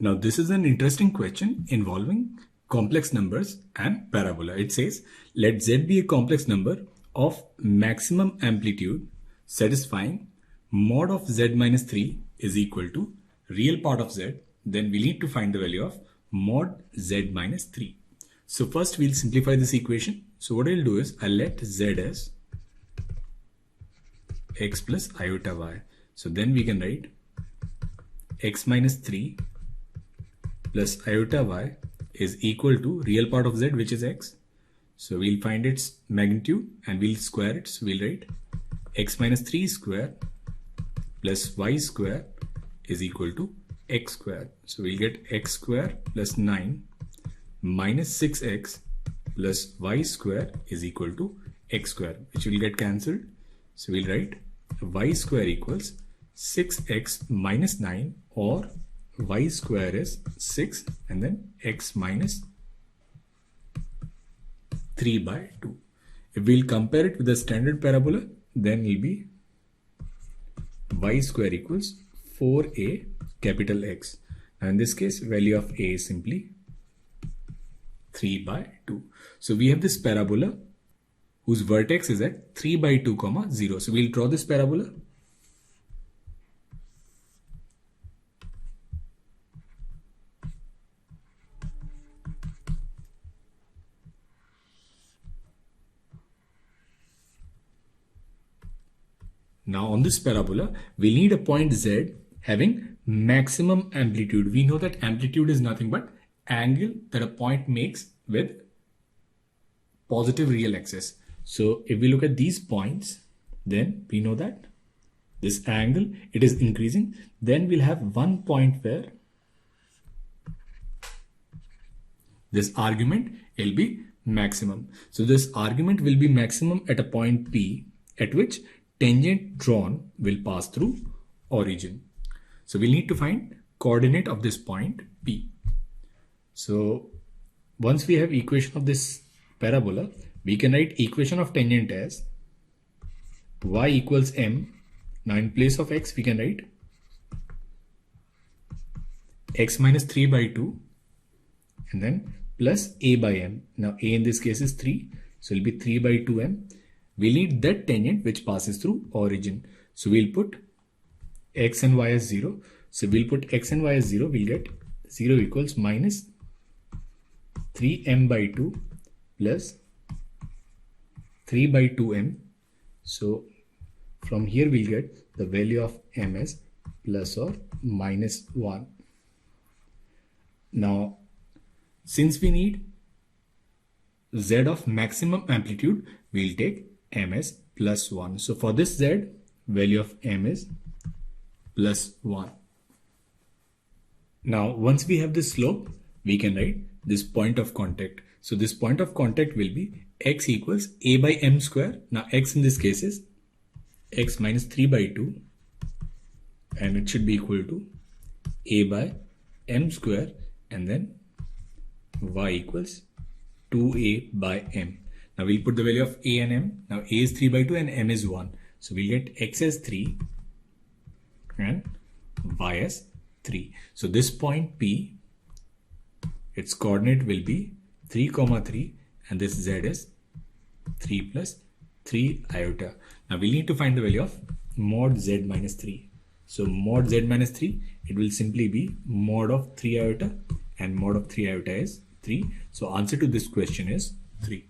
Now this is an interesting question involving complex numbers and parabola. It says, let Z be a complex number of maximum amplitude satisfying mod of Z minus 3 is equal to real part of Z. Then we need to find the value of mod Z minus 3. So first we'll simplify this equation. So what I'll do is I'll let Z as x plus iota y. So then we can write x minus 3 plus iota y is equal to real part of z, which is x. So we'll find its magnitude and we'll square it. So we'll write x minus 3 square plus y square is equal to x square. So we'll get x square plus 9 minus 6x plus y square is equal to x square, which will get cancelled. So we'll write y square equals 6x minus 9, or y square is 6 and then x minus 3 by 2. If we'll compare it with the standard parabola, then it will be y square equals 4a capital X. Now in this case, value of a is simply 3 by 2. So we have this parabola whose vertex is at 3 by 2 comma 0. So we'll draw this parabola. Now on this parabola, we need a point Z having maximum amplitude. We know that amplitude is nothing but angle that a point makes with positive real axis. So if we look at these points, then we know that this angle, it is increasing. Then we'll have one point where this argument will be maximum. So this argument will be maximum at a point P at which tangent drawn will pass through origin. So we'll need to find coordinate of this point P. So once we have equation of this parabola, we can write equation of tangent as y equals m. Now in place of x, we can write x minus 3 by 2 and then plus a by m. Now a in this case is 3, so it will be 3 by 2m. We need that tangent which passes through origin. So we'll put x and y as 0. So we'll put x and y as 0. We'll get 0 equals minus 3m by 2 plus 3 by 2m. So from here we'll get the value of m as plus or minus 1. Now since we need z of maximum amplitude, we'll take m as plus 1. So for this z, value of m is plus 1. Now once we have this slope, we can write this point of contact. So this point of contact will be x equals a by m square. Now x in this case is x minus 3 by 2 and it should be equal to a by m square and then y equals 2a by m. Now we'll put the value of a and m. Now a is 3 by 2 and m is 1. So we'll get x as 3 and y as 3. So this point P, its coordinate will be 3 comma 3 and this z is 3 plus 3 iota. Now we need to find the value of mod z minus 3. So mod z minus 3, it will simply be mod of 3 iota and mod of 3 iota is 3. So answer to this question is 3.